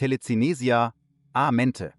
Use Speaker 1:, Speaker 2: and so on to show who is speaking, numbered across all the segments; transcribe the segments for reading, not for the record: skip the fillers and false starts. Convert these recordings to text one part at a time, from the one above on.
Speaker 1: Telecinesia, a mente.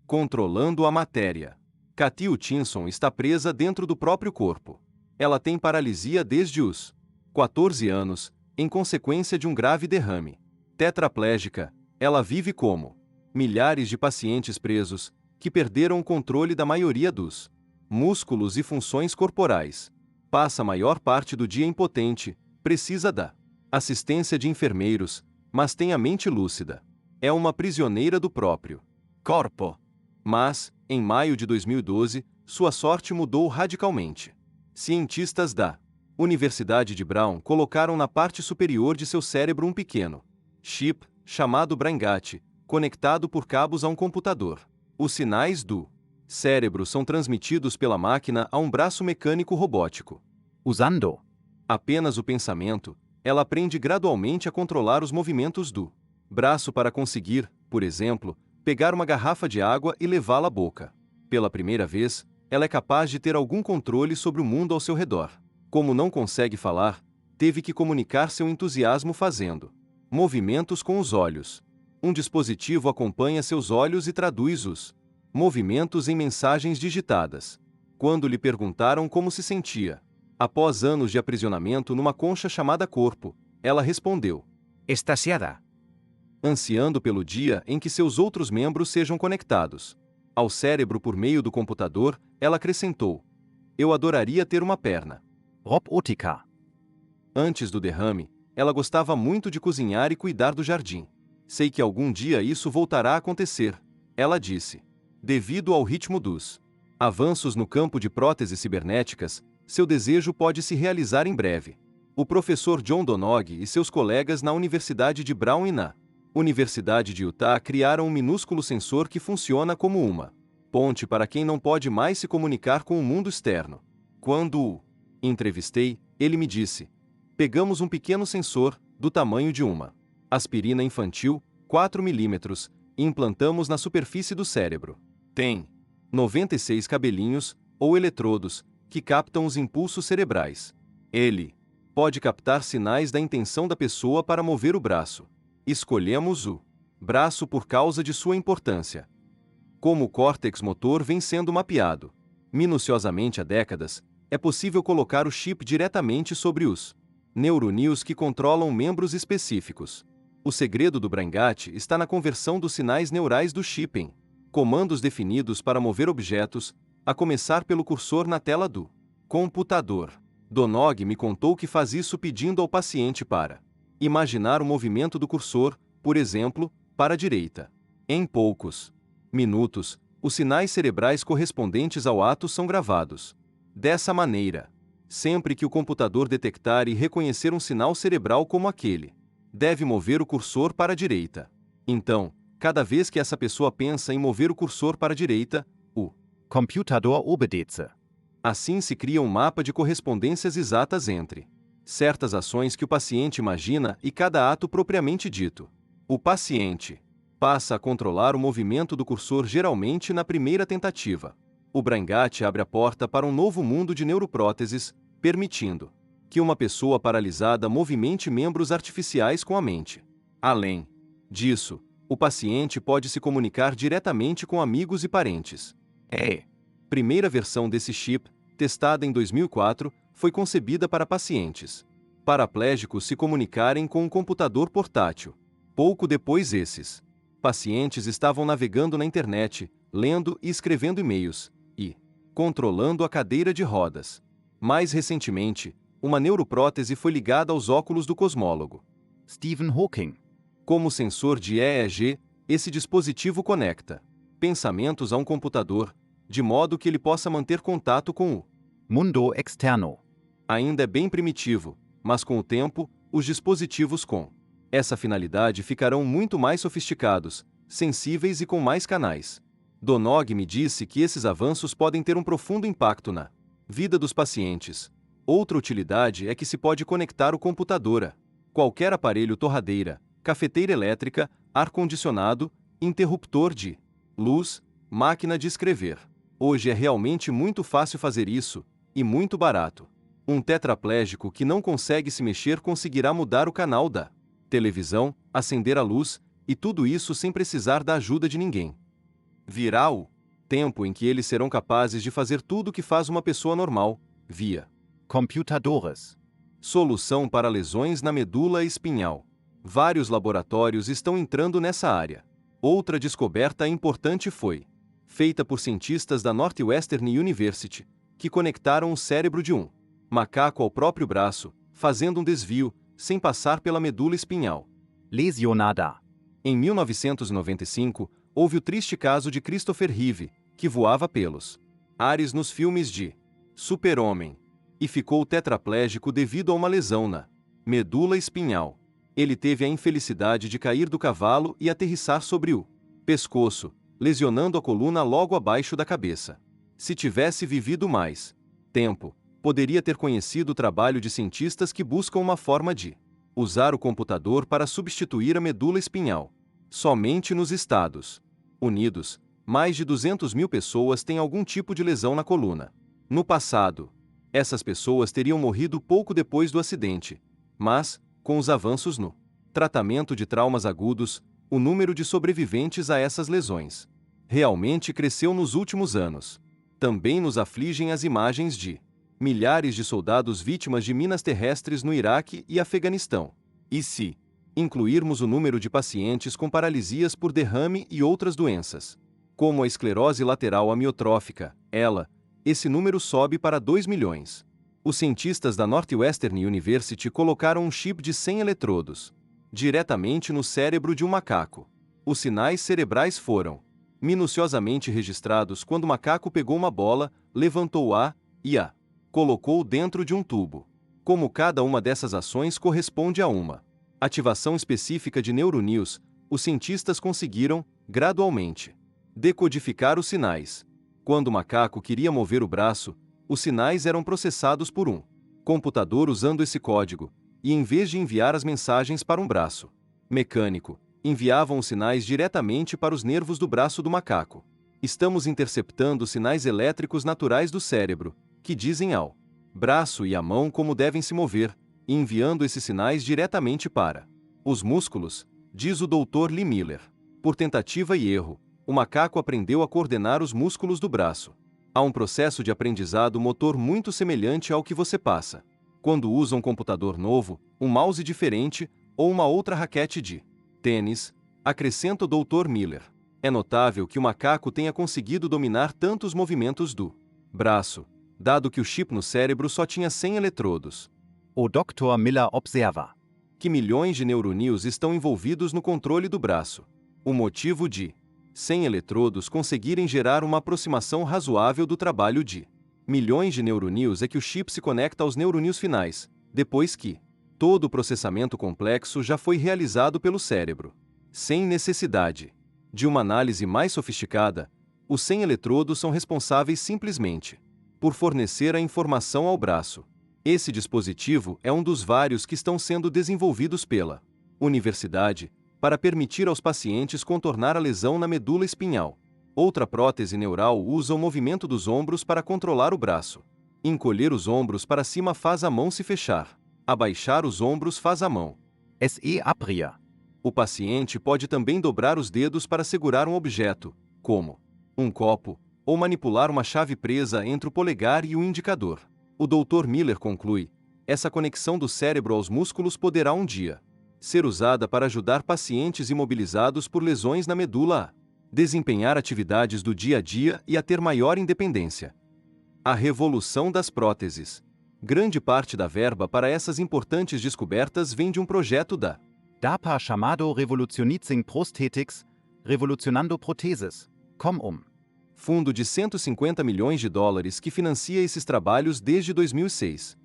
Speaker 2: Controlando a matéria. Cathy Hutchinson está presa dentro do próprio corpo. Ela tem paralisia desde os 14 anos, em consequência de um grave derrame. Tetraplégica, ela vive como milhares de pacientes presos, que perderam o controle da maioria dos músculos e funções corporais. Passa a maior parte do dia impotente, precisa da assistência de enfermeiros, mas tem a mente lúcida. É uma prisioneira do próprio corpo. Mas, em maio de 2012, sua sorte mudou radicalmente. Cientistas da Universidade de Brown colocaram na parte superior de seu cérebro um pequeno chip, chamado BrainGat, conectado por cabos a um computador. Os sinais do cérebro são transmitidos pela máquina a um braço mecânico robótico.
Speaker 1: Usando
Speaker 2: Apenas o pensamento, ela aprende gradualmente a controlar os movimentos do braço para conseguir, por exemplo, pegar uma garrafa de água e levá-la à boca. Pela primeira vez, ela é capaz de ter algum controle sobre o mundo ao seu redor. Como não consegue falar, teve que comunicar seu entusiasmo fazendo movimentos com os olhos. Um dispositivo acompanha seus olhos e traduz os movimentos em mensagens digitadas. Quando lhe perguntaram como se sentia, após anos de aprisionamento numa concha chamada corpo, ela respondeu:
Speaker 1: extasiada.
Speaker 2: Ansiando pelo dia em que seus outros membros sejam conectados ao cérebro por meio do computador, ela acrescentou: eu adoraria ter uma perna.
Speaker 1: Robotica.
Speaker 2: Antes do derrame, ela gostava muito de cozinhar e cuidar do jardim. Sei que algum dia isso voltará a acontecer, ela disse. Devido ao ritmo dos avanços no campo de próteses cibernéticas, seu desejo pode se realizar em breve. O professor John Donog e seus colegas na Universidade de Brown e na Universidade de Utah criaram um minúsculo sensor que funciona como uma ponte para quem não pode mais se comunicar com o mundo externo. Quando o entrevistei, ele me disse: pegamos um pequeno sensor, do tamanho de uma aspirina infantil, 4 milímetros, e implantamos na superfície do cérebro. Tem 96 cabelinhos, ou eletrodos, que captam os impulsos cerebrais. Ele pode captar sinais da intenção da pessoa para mover o braço. Escolhemos o braço por causa de sua importância. Como o córtex motor vem sendo mapeado minuciosamente há décadas, é possível colocar o chip diretamente sobre os neurônios que controlam membros específicos. O segredo do BrainGat está na conversão dos sinais neurais do chip em comandos definidos para mover objetos, a começar pelo cursor na tela do computador. Donog me contou que faz isso pedindo ao paciente para imaginar o movimento do cursor, por exemplo, para a direita. Em poucos minutos, os sinais cerebrais correspondentes ao ato são gravados. Dessa maneira, sempre que o computador detectar e reconhecer um sinal cerebral como aquele, deve mover o cursor para a direita. Então, cada vez que essa pessoa pensa em mover o cursor para a direita, o
Speaker 1: computador obedece.
Speaker 2: Assim se cria um mapa de correspondências exatas entre certas ações que o paciente imagina e cada ato propriamente dito. O paciente passa a controlar o movimento do cursor geralmente na primeira tentativa. O BrainGat abre a porta para um novo mundo de neuropróteses, permitindo que uma pessoa paralisada movimente membros artificiais com a mente. Além disso, o paciente pode se comunicar diretamente com amigos e parentes. A primeira versão desse chip, testada em 2004, foi concebida para pacientes paraplégicos se comunicarem com um computador portátil. Pouco depois esses pacientes estavam navegando na internet, lendo e escrevendo e-mails, e controlando a cadeira de rodas. Mais recentemente, uma neuroprótese foi ligada aos óculos do cosmólogo
Speaker 1: Stephen Hawking.
Speaker 2: Como sensor de EEG, esse dispositivo conecta pensamentos a um computador, de modo que ele possa manter contato com o
Speaker 1: mundo externo.
Speaker 2: Ainda é bem primitivo, mas com o tempo, os dispositivos com essa finalidade ficarão muito mais sofisticados, sensíveis e com mais canais. Donog me disse que esses avanços podem ter um profundo impacto na vida dos pacientes. Outra utilidade é que se pode conectar o computador a qualquer aparelho torradeira, cafeteira elétrica, ar-condicionado, interruptor de luz, máquina de escrever. Hoje é realmente muito fácil fazer isso, e muito barato. Um tetraplégico que não consegue se mexer conseguirá mudar o canal da televisão, acender a luz, E tudo isso sem precisar da ajuda de ninguém. Virá o tempo em que eles serão capazes de fazer tudo o que faz uma pessoa normal, via
Speaker 1: computadores.
Speaker 2: solução para lesões na medula espinhal. Vários laboratórios estão entrando nessa área. Outra descoberta importante foi feita por cientistas da Northwestern University, que conectaram o cérebro de um macaco ao próprio braço, fazendo um desvio, sem passar pela medula espinhal.
Speaker 1: Lesionada.
Speaker 2: Em 1995, houve o triste caso de Christopher Reeve, que voava pelos ares nos filmes de Super-Homem, e ficou tetraplégico devido a uma lesão na medula espinhal. Ele teve a infelicidade de cair do cavalo e aterrissar sobre o pescoço, lesionando a coluna logo abaixo da cabeça. Se tivesse vivido mais tempo, poderia ter conhecido o trabalho de cientistas que buscam uma forma de usar o computador para substituir a medula espinhal. Somente nos Estados Unidos, mais de 200 mil pessoas têm algum tipo de lesão na coluna. No passado, essas pessoas teriam morrido pouco depois do acidente, mas, com os avanços no tratamento de traumas agudos, o número de sobreviventes a essas lesões realmente cresceu nos últimos anos. Também nos afligem as imagens de milhares de soldados vítimas de minas terrestres no Iraque e Afeganistão. E se incluirmos o número de pacientes com paralisias por derrame e outras doenças, como a esclerose lateral amiotrófica, esse número sobe para 2 milhões. Os cientistas da Northwestern University colocaram um chip de 100 eletrodos diretamente no cérebro de um macaco. Os sinais cerebrais foram minuciosamente registrados quando o macaco pegou uma bola, levantou-a e a colocou dentro de um tubo. Como cada uma dessas ações corresponde a uma ativação específica de neuronews, os cientistas conseguiram, gradualmente, decodificar os sinais. Quando o macaco queria mover o braço, os sinais eram processados por um computador usando esse código, e em vez de enviar as mensagens para um braço mecânico, enviavam os sinais diretamente para os nervos do braço do macaco. Estamos interceptando sinais elétricos naturais do cérebro, que dizem ao braço e à mão como devem se mover, e enviando esses sinais diretamente para os músculos, diz o Dr. Lee Miller. Por tentativa e erro, o macaco aprendeu a coordenar os músculos do braço. Há um processo de aprendizado motor muito semelhante ao que você passa quando usa um computador novo, um mouse diferente ou uma outra raquete de tênis, acrescenta o Dr. Miller. É notável que o macaco tenha conseguido dominar tantos movimentos do braço, dado que o chip no cérebro só tinha 100 eletrodos.
Speaker 1: O Dr. Miller observa
Speaker 2: que milhões de neuronews estão envolvidos no controle do braço. O motivo de 100 eletrodos conseguirem gerar uma aproximação razoável do trabalho de milhões de neuronews é que o chip se conecta aos neuronews finais, depois que todo o processamento complexo já foi realizado pelo cérebro. Sem necessidade de uma análise mais sofisticada, os 100 eletrodos são responsáveis simplesmente por fornecer a informação ao braço. Esse dispositivo é um dos vários que estão sendo desenvolvidos pela universidade para permitir aos pacientes contornar a lesão na medula espinhal. Outra prótese neural usa o movimento dos ombros para controlar o braço. Encolher os ombros para cima faz a mão se fechar. Abaixar os ombros faz a mão
Speaker 1: se abrir.
Speaker 2: O paciente pode também dobrar os dedos para segurar um objeto, como um copo, ou manipular uma chave presa entre o polegar e o indicador. O Dr. Miller conclui: essa conexão do cérebro aos músculos poderá um dia ser usada para ajudar pacientes imobilizados por lesões na medula a desempenhar atividades do dia a dia e a ter maior independência. A revolução das próteses. Grande parte da verba para essas importantes descobertas vem de um projeto da
Speaker 1: DARPA chamado Revolutionizing Prosthetics, Revolucionando Protheses,
Speaker 2: fundo de 150 milhões de dólares que financia esses trabalhos desde 2006.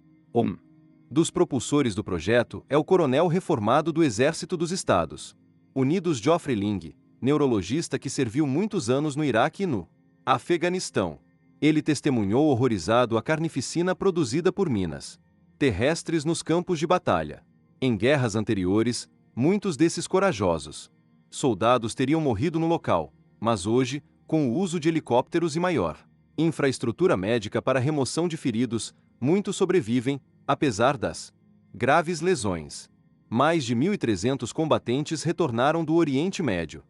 Speaker 2: Dos propulsores do projeto é o coronel reformado do Exército dos Estados Unidos Geoffrey Ling, neurologista que serviu muitos anos no Iraque e no Afeganistão. Ele testemunhou horrorizado a carnificina produzida por minas terrestres nos campos de batalha. Em guerras anteriores, muitos desses corajosos soldados teriam morrido no local, mas hoje, com o uso de helicópteros e maior infraestrutura médica para remoção de feridos, muitos sobrevivem, apesar das graves lesões. Mais de 1.300 combatentes retornaram do Oriente Médio.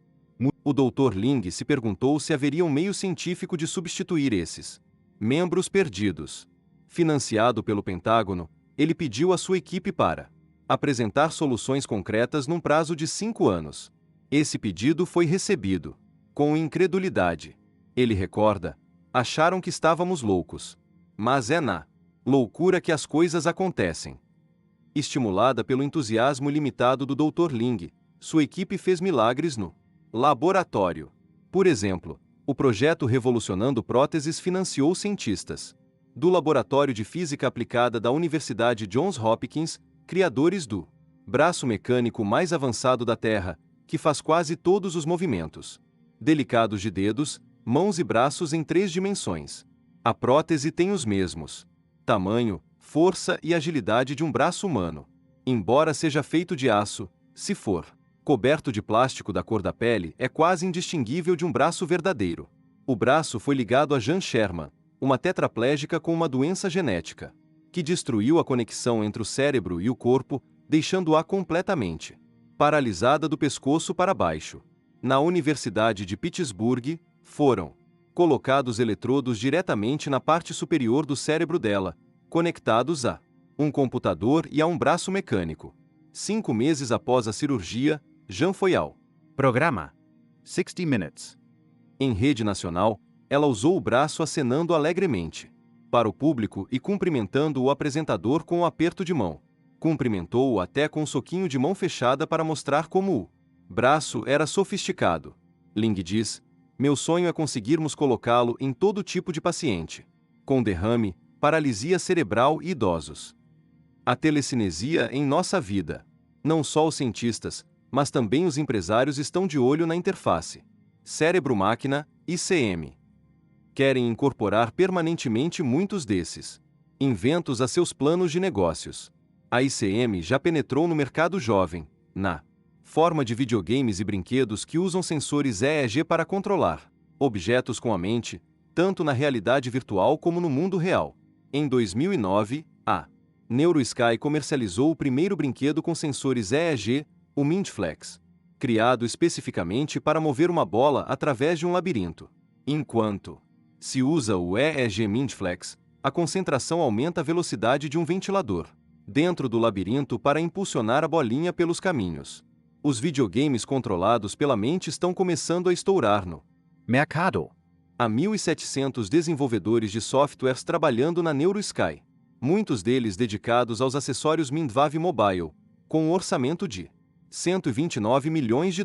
Speaker 2: O Dr. Ling se perguntou se haveria um meio científico de substituir esses membros perdidos. Financiado pelo Pentágono, ele pediu à sua equipe para apresentar soluções concretas num prazo de 5 anos. Esse pedido foi recebido com incredulidade. Ele recorda: acharam que estávamos loucos. Mas é na loucura que as coisas acontecem. Estimulada pelo entusiasmo ilimitado do Dr. Ling, sua equipe fez milagres no laboratório. Por exemplo, o projeto Revolucionando Próteses financiou cientistas do Laboratório de Física Aplicada da Universidade Johns Hopkins, criadores do braço mecânico mais avançado da Terra, que faz quase todos os movimentos delicados de dedos, mãos e braços em 3 dimensões. A prótese tem os mesmos tamanho, força e agilidade de um braço humano. Embora seja feito de aço, se for coberto de plástico da cor da pele, é quase indistinguível de um braço verdadeiro. O braço foi ligado a Jan Sherman, uma tetraplégica com uma doença genética, que destruiu a conexão entre o cérebro e o corpo, deixando-a completamente paralisada do pescoço para baixo. Na Universidade de Pittsburgh, foram colocados eletrodos diretamente na parte superior do cérebro dela, conectados a um computador e a um braço mecânico. 5 meses após a cirurgia, Jan foi ao
Speaker 1: programa 60 Minutes.
Speaker 2: Em rede nacional, ela usou o braço acenando alegremente para o público e cumprimentando o apresentador com um aperto de mão. Cumprimentou-o até com um soquinho de mão fechada para mostrar como o braço era sofisticado. Ling diz: meu sonho é conseguirmos colocá-lo em todo tipo de paciente com derrame, paralisia cerebral e idosos. A telecinesia em nossa vida. Não só os cientistas, mas também os empresários estão de olho na interface cérebro-máquina, ICM. Querem incorporar permanentemente muitos desses inventos a seus planos de negócios. A ICM já penetrou no mercado jovem, na forma de videogames e brinquedos que usam sensores EEG para controlar objetos com a mente, tanto na realidade virtual como no mundo real. Em 2009, a NeuroSky comercializou o primeiro brinquedo com sensores EEG, o MindFlex, criado especificamente para mover uma bola através de um labirinto. Enquanto se usa o EEG MindFlex, a concentração aumenta a velocidade de um ventilador dentro do labirinto para impulsionar a bolinha pelos caminhos. Os videogames controlados pela mente estão começando a estourar no
Speaker 1: mercado.
Speaker 2: Há 1.700 desenvolvedores de softwares trabalhando na NeuroSky, muitos deles dedicados aos acessórios MindVav Mobile, com um orçamento de $129 milhões.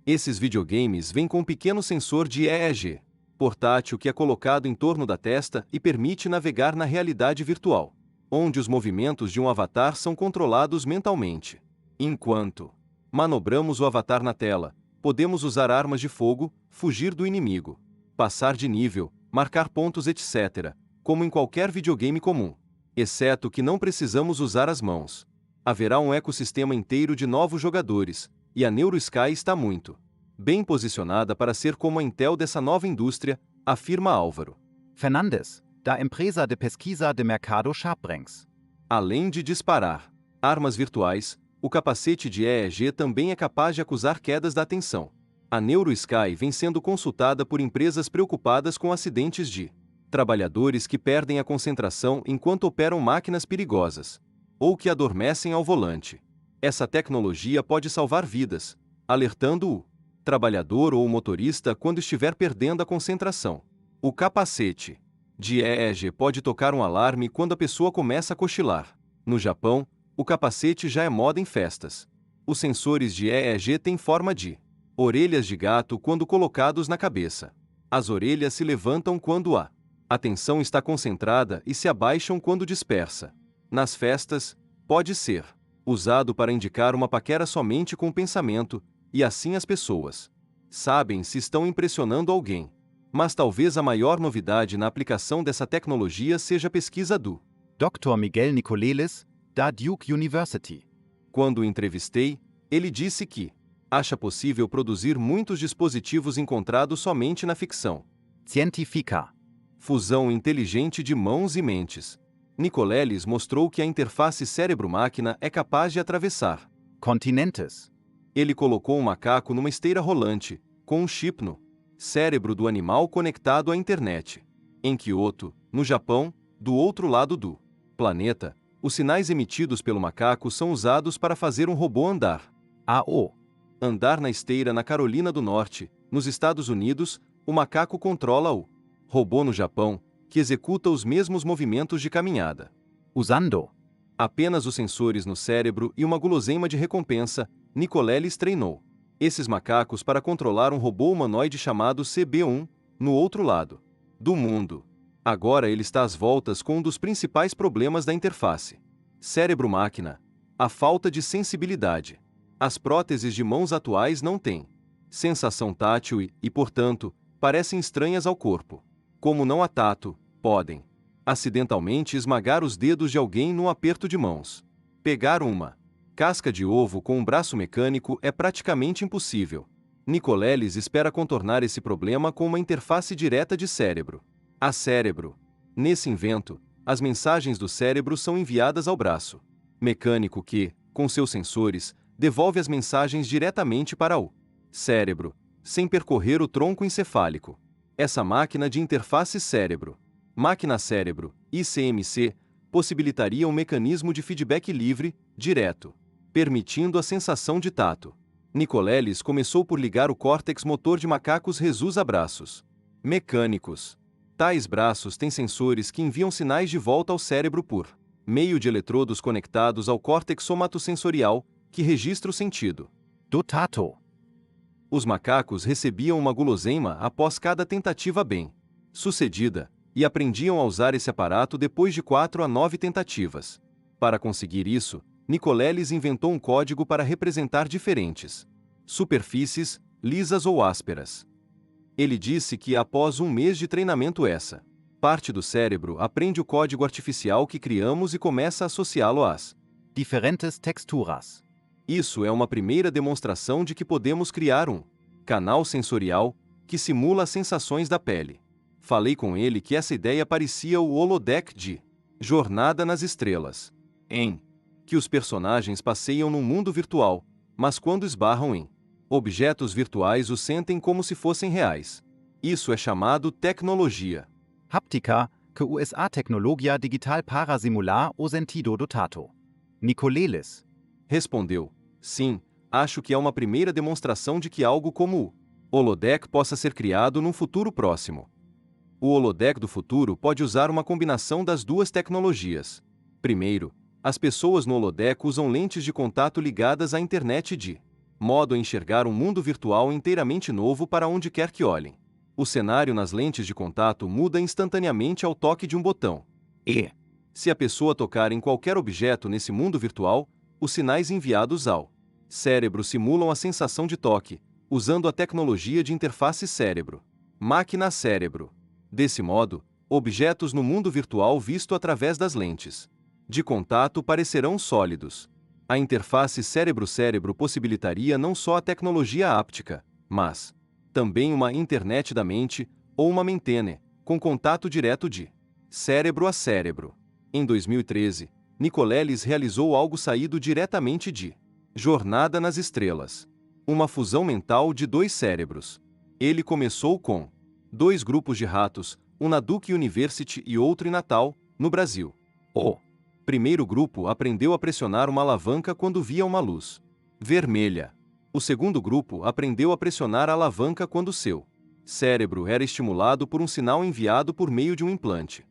Speaker 2: Esses videogames vêm com um pequeno sensor de EEG portátil que é colocado em torno da testa e permite navegar na realidade virtual, onde os movimentos de um avatar são controlados mentalmente. Enquanto manobramos o avatar na tela, podemos usar armas de fogo, fugir do inimigo, passar de nível, marcar pontos, etc., como em qualquer videogame comum, exceto que não precisamos usar as mãos. Haverá um ecossistema inteiro de novos jogadores, e a NeuroSky está muito bem posicionada para ser como a Intel dessa nova indústria, afirma Álvaro
Speaker 1: Fernandes, da empresa de pesquisa de mercado Sharpranks.
Speaker 2: Além de disparar armas virtuais, o capacete de EEG também é capaz de acusar quedas da atenção. A NeuroSky vem sendo consultada por empresas preocupadas com acidentes de trabalhadores que perdem a concentração enquanto operam máquinas perigosas, ou que adormecem ao volante. Essa tecnologia pode salvar vidas, alertando o trabalhador ou o motorista quando estiver perdendo a concentração. O capacete de EEG pode tocar um alarme quando a pessoa começa a cochilar. No Japão, o capacete já é moda em festas. Os sensores de EEG têm forma de orelhas de gato quando colocados na cabeça. As orelhas se levantam quando a atenção está concentrada e se abaixam quando dispersa. Nas festas, pode ser usado para indicar uma paquera somente com o pensamento, e assim as pessoas sabem se estão impressionando alguém. Mas talvez a maior novidade na aplicação dessa tecnologia seja a pesquisa do
Speaker 1: Dr. Miguel Nicolelis, da Duke University.
Speaker 2: Quando o entrevistei, ele disse que acha possível produzir muitos dispositivos encontrados somente na ficção
Speaker 1: científica.
Speaker 2: Fusão inteligente de mãos e mentes. Nicolelis mostrou que a interface cérebro-máquina é capaz de atravessar
Speaker 1: continentes.
Speaker 2: Ele colocou um macaco numa esteira rolante, com um chip no cérebro do animal conectado à internet. Em Kyoto, no Japão, do outro lado do planeta, os sinais emitidos pelo macaco são usados para fazer um robô andar.
Speaker 1: AO.
Speaker 2: Andar na esteira na Carolina do Norte, nos Estados Unidos, o macaco controla o robô no Japão, que executa os mesmos movimentos de caminhada.
Speaker 1: Usando
Speaker 2: Apenas os sensores no cérebro e uma guloseima de recompensa, Nicolelis treinou esses macacos para controlar um robô humanoide chamado CB1, no outro lado do mundo. Agora ele está às voltas com um dos principais problemas da interface cérebro-máquina: a falta de sensibilidade. As próteses de mãos atuais não têm sensação tátil e, portanto, parecem estranhas ao corpo. Como não há tato, podem acidentalmente esmagar os dedos de alguém num aperto de mãos. Pegar uma casca de ovo com um braço mecânico é praticamente impossível. Nicolelis espera contornar esse problema com uma interface direta de cérebro a cérebro. Nesse invento, as mensagens do cérebro são enviadas ao braço mecânico que, com seus sensores, devolve as mensagens diretamente para o cérebro, sem percorrer o tronco encefálico. Essa máquina de interface cérebro-máquina-cérebro, ICMC, possibilitaria um mecanismo de feedback livre, direto, permitindo a sensação de tato. Nicolelis começou por ligar o córtex motor de macacos rhesus a braços mecânicos. Tais braços têm sensores que enviam sinais de volta ao cérebro por meio de eletrodos conectados ao córtex somatosensorial, que registra o sentido
Speaker 1: do tato.
Speaker 2: Os macacos recebiam uma guloseima após cada tentativa bem-sucedida, e aprendiam a usar esse aparato depois de 4 a 9 tentativas. Para conseguir isso, Nicolelis inventou um código para representar diferentes superfícies, lisas ou ásperas. Ele disse que, após um mês de treinamento, essa parte do cérebro aprende o código artificial que criamos e começa a associá-lo às
Speaker 1: diferentes texturas.
Speaker 2: Isso é uma primeira demonstração de que podemos criar um canal sensorial que simula as sensações da pele. Falei com ele que essa ideia parecia o holodeck de Jornada nas Estrelas, em que os personagens passeiam num mundo virtual, mas quando esbarram em objetos virtuais os sentem como se fossem reais. Isso é chamado tecnologia
Speaker 1: Haptica, que USA tecnologia digital para simular o sentido do tato. Nicolelis
Speaker 2: respondeu: sim, acho que é uma primeira demonstração de que algo como o holodeck possa ser criado num futuro próximo. O holodeck do futuro pode usar uma combinação das duas tecnologias. Primeiro, as pessoas no holodeck usam lentes de contato ligadas à internet de modo a enxergar um mundo virtual inteiramente novo para onde quer que olhem. O cenário nas lentes de contato muda instantaneamente ao toque de um botão. E, se a pessoa tocar em qualquer objeto nesse mundo virtual, os sinais enviados ao cérebro simulam a sensação de toque, usando a tecnologia de interface cérebro-máquina-cérebro. Desse modo, objetos no mundo virtual visto através das lentes de contato parecerão sólidos. A interface cérebro-cérebro possibilitaria não só a tecnologia áptica, mas também uma internet da mente, ou uma mentene, com contato direto de cérebro a cérebro. Em 2013, Nicolelis realizou algo saído diretamente de Jornada nas Estrelas, uma fusão mental de 2 cérebros. Ele começou com 2 grupos de ratos, um na Duke University e outro em Natal, no Brasil. O primeiro grupo aprendeu a pressionar uma alavanca quando via uma luz vermelha. O segundo grupo aprendeu a pressionar a alavanca quando seu cérebro era estimulado por um sinal enviado por meio de um implante.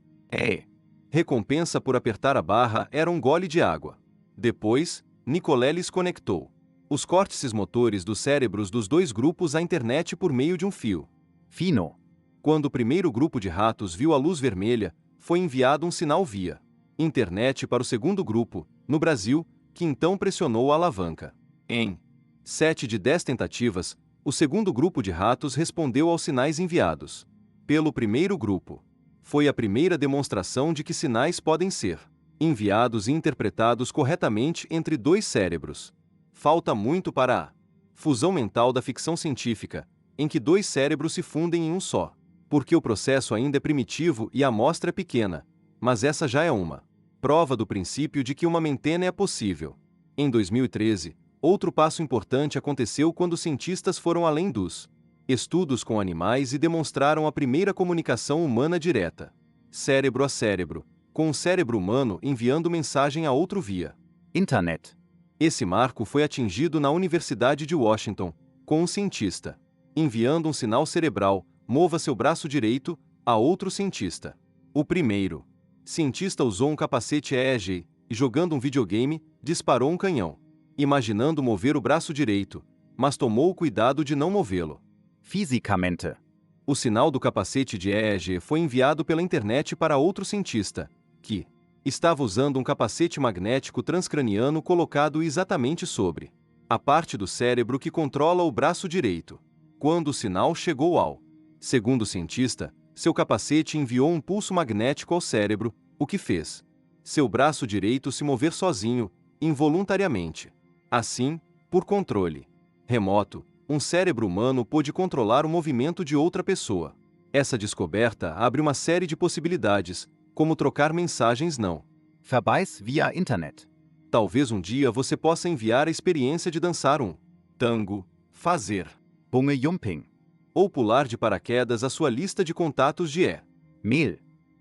Speaker 2: Recompensa por apertar a barra era um gole de água. Depois, Nicolelis conectou os córtices motores dos cérebros dos 2 grupos à internet por meio de um fio
Speaker 1: fino.
Speaker 2: Quando o primeiro grupo de ratos viu a luz vermelha, foi enviado um sinal via internet para o segundo grupo, no Brasil, que então pressionou a alavanca. Em 7 de 10 tentativas, o segundo grupo de ratos respondeu aos sinais enviados pelo primeiro grupo. Foi a primeira demonstração de que sinais podem ser enviados e interpretados corretamente entre 2 cérebros. Falta muito para a fusão mental da ficção científica, em que 2 cérebros se fundem em um só, porque o processo ainda é primitivo e a amostra é pequena, mas essa já é uma prova do princípio de que uma mentena é possível. Em 2013, outro passo importante aconteceu quando cientistas foram além dos estudos com animais e demonstraram a primeira comunicação humana direta, cérebro a cérebro, com o cérebro humano enviando mensagem a outro via
Speaker 1: Internet.
Speaker 2: Esse marco foi atingido na Universidade de Washington, com um cientista enviando um sinal cerebral, mova seu braço direito, a outro cientista. O primeiro cientista usou um capacete EEG e, jogando um videogame, disparou um canhão, imaginando mover o braço direito, mas tomou o cuidado de não movê-lo.
Speaker 1: Fisicamente.
Speaker 2: O sinal do capacete de EEG foi enviado pela internet para outro cientista, que estava usando um capacete magnético transcraniano colocado exatamente sobre a parte do cérebro que controla o braço direito. Quando o sinal chegou ao segundo cientista, seu capacete enviou um pulso magnético ao cérebro, o que fez seu braço direito se mover sozinho, involuntariamente. Assim, por controle remoto, um cérebro humano pôde controlar o movimento de outra pessoa. Essa descoberta abre uma série de possibilidades, como trocar mensagens não
Speaker 1: Verbais via Internet.
Speaker 2: Talvez um dia você possa enviar a experiência de dançar um tango, fazer
Speaker 1: Bungejumping.
Speaker 2: ou pular de paraquedas à sua lista de contatos de
Speaker 1: Mail.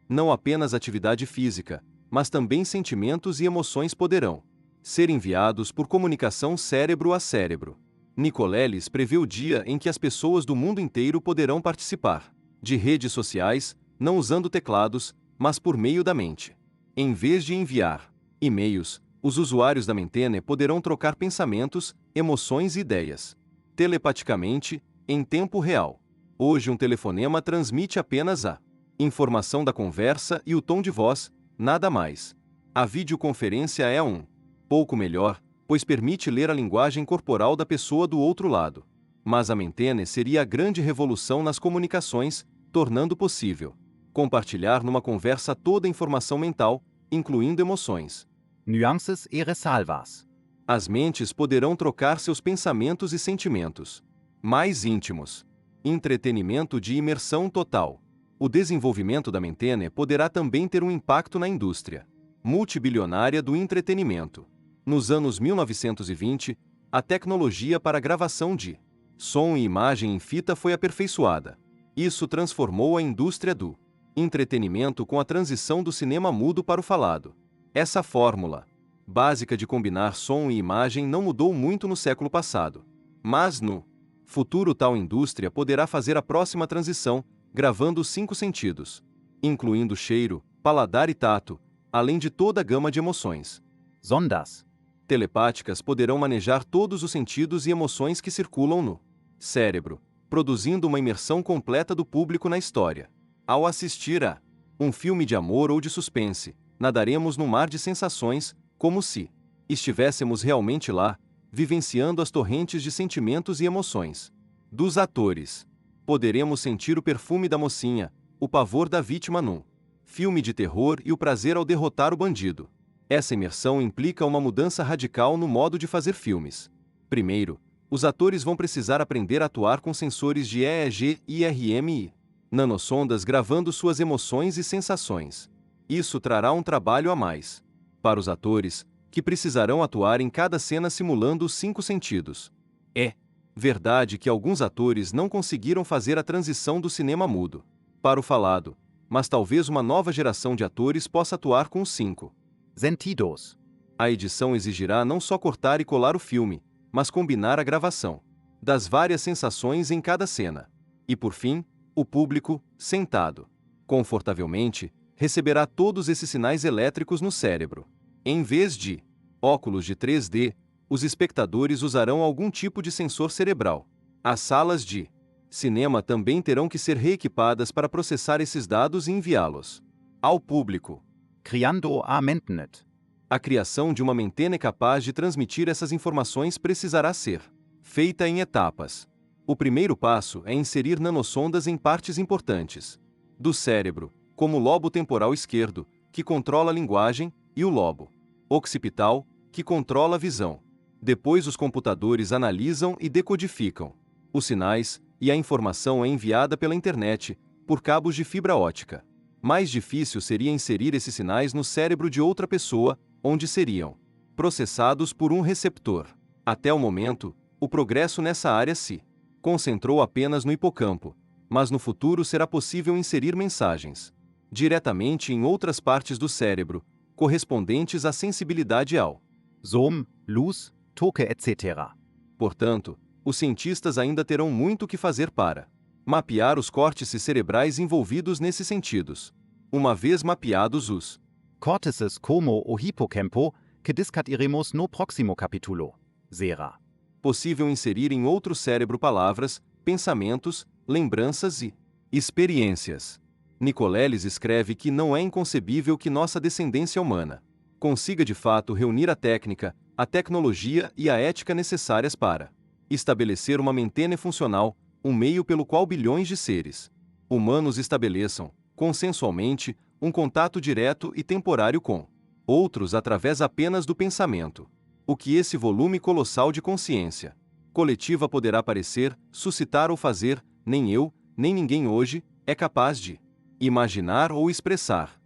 Speaker 2: Não apenas atividade física, mas também sentimentos e emoções poderão ser enviados por comunicação cérebro a cérebro. Nicoleles prevê o dia em que as pessoas do mundo inteiro poderão participar de redes sociais, não usando teclados, mas por meio da mente. Em vez de enviar e-mails, os usuários da Mentene poderão trocar pensamentos, emoções e ideias telepaticamente, em tempo real. Hoje um telefonema transmite apenas a informação da conversa e o tom de voz, nada mais. A videoconferência é um pouco melhor, pois permite ler a linguagem corporal da pessoa do outro lado. Mas a Mentene seria a grande revolução nas comunicações, tornando possível compartilhar numa conversa toda a informação mental, incluindo emoções.
Speaker 1: Nuances e ressalvas.
Speaker 2: As mentes poderão trocar seus pensamentos e sentimentos mais íntimos. Entretenimento de imersão total. O desenvolvimento da Mentene poderá também ter um impacto na indústria multibilionária do entretenimento. Nos anos 1920, a tecnologia para gravação de som e imagem em fita foi aperfeiçoada. Isso transformou a indústria do entretenimento com a transição do cinema mudo para o falado. Essa fórmula básica de combinar som e imagem não mudou muito no século passado. Mas no futuro tal indústria poderá fazer a próxima transição, gravando os 5 sentidos, incluindo cheiro, paladar e tato, além de toda a gama de emoções
Speaker 1: Sondas.
Speaker 2: telepáticas poderão manejar todos os sentidos e emoções que circulam no cérebro, produzindo uma imersão completa do público na história. Ao assistir a um filme de amor ou de suspense, nadaremos no mar de sensações, como se estivéssemos realmente lá, vivenciando as torrentes de sentimentos e emoções dos atores. Poderemos sentir o perfume da mocinha, o pavor da vítima num filme de terror e o prazer ao derrotar o bandido. Essa imersão implica uma mudança radical no modo de fazer filmes. Primeiro, os atores vão precisar aprender a atuar com sensores de EEG e RMI, nanosondas gravando suas emoções e sensações. Isso trará um trabalho a mais para os atores, que precisarão atuar em cada cena simulando os 5 sentidos. É verdade que alguns atores não conseguiram fazer a transição do cinema mudo para o falado, mas talvez uma nova geração de atores possa atuar com os 5
Speaker 1: Sentidos.
Speaker 2: A edição exigirá não só cortar e colar o filme, mas combinar a gravação das várias sensações em cada cena. E por fim, o público, sentado confortavelmente, receberá todos esses sinais elétricos no cérebro. Em vez de óculos de 3D, os espectadores usarão algum tipo de sensor cerebral. As salas de cinema também terão que ser reequipadas para processar esses dados e enviá-los ao público.
Speaker 1: Criando a Mentnet.
Speaker 2: A criação de uma Mentene capaz de transmitir essas informações precisará ser feita em etapas. O primeiro passo é inserir nanosondas em partes importantes do cérebro, como o lobo temporal esquerdo, que controla a linguagem, e o lobo occipital, que controla a visão. Depois os computadores analisam e decodificam os sinais, e a informação é enviada pela internet, por cabos de fibra ótica. Mais difícil seria inserir esses sinais no cérebro de outra pessoa, onde seriam processados por um receptor. Até o momento, o progresso nessa área se concentrou apenas no hipocampo, mas no futuro será possível inserir mensagens diretamente em outras partes do cérebro, correspondentes à sensibilidade ao
Speaker 1: som, luz, toque, etc.
Speaker 2: Portanto, os cientistas ainda terão muito que fazer para mapear os córtices cerebrais envolvidos nesses sentidos. Uma vez mapeados os
Speaker 1: Córtices como o hipocampo, que discutiremos no próximo capítulo. Será
Speaker 2: possível inserir em outro cérebro palavras, pensamentos, lembranças e experiências. Nicoleles escreve que não é inconcebível que nossa descendência humana consiga de fato reunir a técnica, a tecnologia e a ética necessárias para estabelecer uma mentene funcional, um meio pelo qual bilhões de seres humanos estabeleçam, consensualmente, um contato direto e temporário com outros através apenas do pensamento. O que esse volume colossal de consciência coletiva poderá parecer, suscitar ou fazer, nem eu, nem ninguém hoje, é capaz de imaginar ou expressar.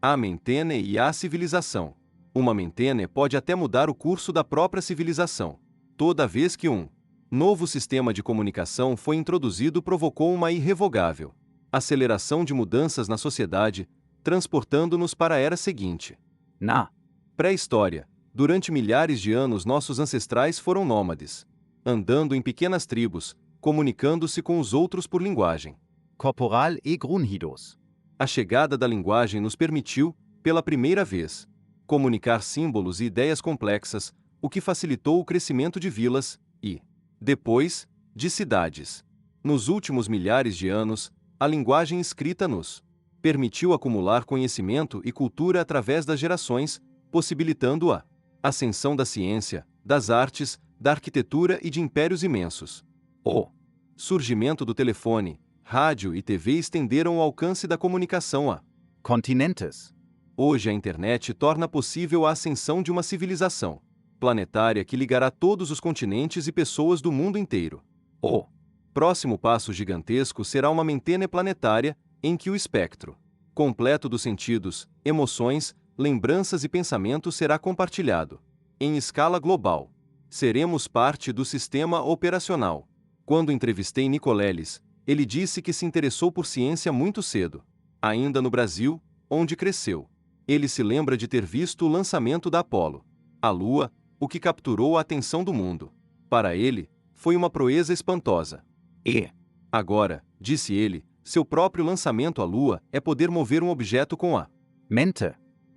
Speaker 2: A mentene e a civilização. Uma mentene pode até mudar o curso da própria civilização. Toda vez que um novo sistema de comunicação foi introduzido, provocou uma irrevogável aceleração de mudanças na sociedade, transportando-nos para a era seguinte.
Speaker 1: na
Speaker 2: Pré-história. Durante milhares de anos nossos ancestrais foram nômades, andando em pequenas tribos, comunicando-se com os outros por linguagem.
Speaker 1: corporal e grunhidos.
Speaker 2: A chegada da linguagem nos permitiu, pela primeira vez, comunicar símbolos e ideias complexas, o que facilitou o crescimento de vilas e, depois, de cidades. Nos últimos milhares de anos, a linguagem escrita nos permitiu acumular conhecimento e cultura através das gerações, possibilitando a ascensão da ciência, das artes, da arquitetura e de impérios imensos. O surgimento do telefone, rádio e TV estenderam o alcance da comunicação a
Speaker 1: Continentes.
Speaker 2: Hoje a internet torna possível a ascensão de uma civilização planetária que ligará todos os continentes e pessoas do mundo inteiro. O próximo passo gigantesco será uma mentene planetária, em que o espectro completo dos sentidos, emoções, lembranças e pensamentos será compartilhado em escala global. Seremos parte do sistema operacional. Quando entrevistei Nicoleles, ele disse que se interessou por ciência muito cedo, ainda no Brasil, onde cresceu. Ele se lembra de ter visto o lançamento da Apollo, a Lua, o que capturou a atenção do mundo. Para ele, foi uma proeza espantosa.
Speaker 1: E
Speaker 2: Agora, disse ele, seu próprio lançamento à Lua é poder mover um objeto com a
Speaker 1: mente.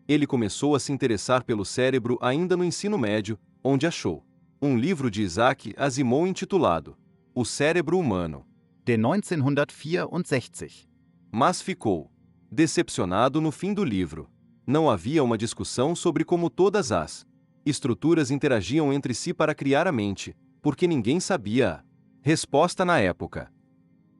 Speaker 2: Ele começou a se interessar pelo cérebro ainda no ensino médio, onde achou um livro de Isaac Asimov intitulado O Cérebro Humano.
Speaker 1: De 1964.
Speaker 2: Mas ficou decepcionado no fim do livro. Não havia uma discussão sobre como todas as estruturas interagiam entre si para criar a mente, porque ninguém sabia a resposta na época.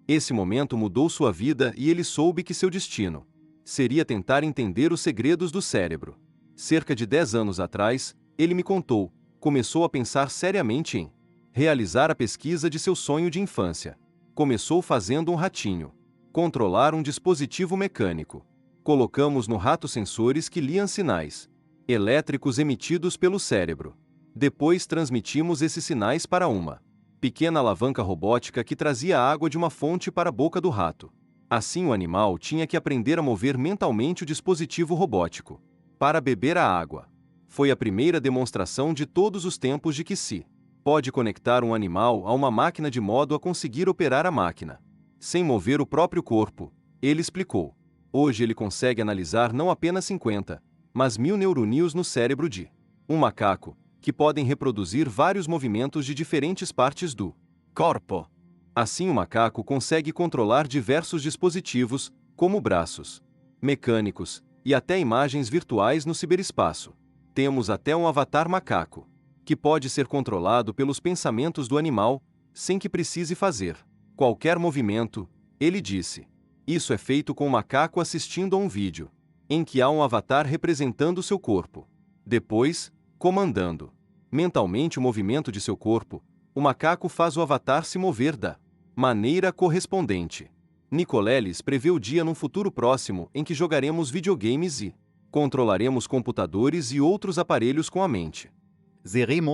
Speaker 2: Esse momento mudou sua vida e ele soube que seu destino seria tentar entender os segredos do cérebro. Cerca de 10 anos atrás, ele me contou, começou a pensar seriamente em realizar a pesquisa de seu sonho de infância. Começou fazendo um ratinho. Controlar um dispositivo mecânico. Colocamos no rato sensores que liam sinais elétricos emitidos pelo cérebro. Depois transmitimos esses sinais para uma pequena alavanca robótica que trazia água de uma fonte para a boca do rato. Assim o animal tinha que aprender a mover mentalmente o dispositivo robótico para beber a água. Foi a primeira demonstração de todos os tempos de que se pode conectar um animal a uma máquina de modo a conseguir operar a máquina sem mover o próprio corpo, ele explicou. Hoje ele consegue analisar não apenas 50, mas 1000 neurônios no cérebro de um macaco, que podem reproduzir vários movimentos de diferentes partes do corpo. Assim o macaco consegue controlar diversos dispositivos, como braços mecânicos e até imagens virtuais no ciberespaço. Temos até um avatar macaco, que pode ser controlado pelos pensamentos do animal, sem que precise fazer qualquer movimento, ele disse. Isso é feito com o macaco assistindo a um vídeo, em que há um avatar representando seu corpo. Depois, comandando mentalmente o movimento de seu corpo, o macaco faz o avatar se mover da maneira correspondente. Nicoleles prevê o dia num futuro próximo em que jogaremos videogames e controlaremos computadores e outros aparelhos com a mente.
Speaker 1: Seremos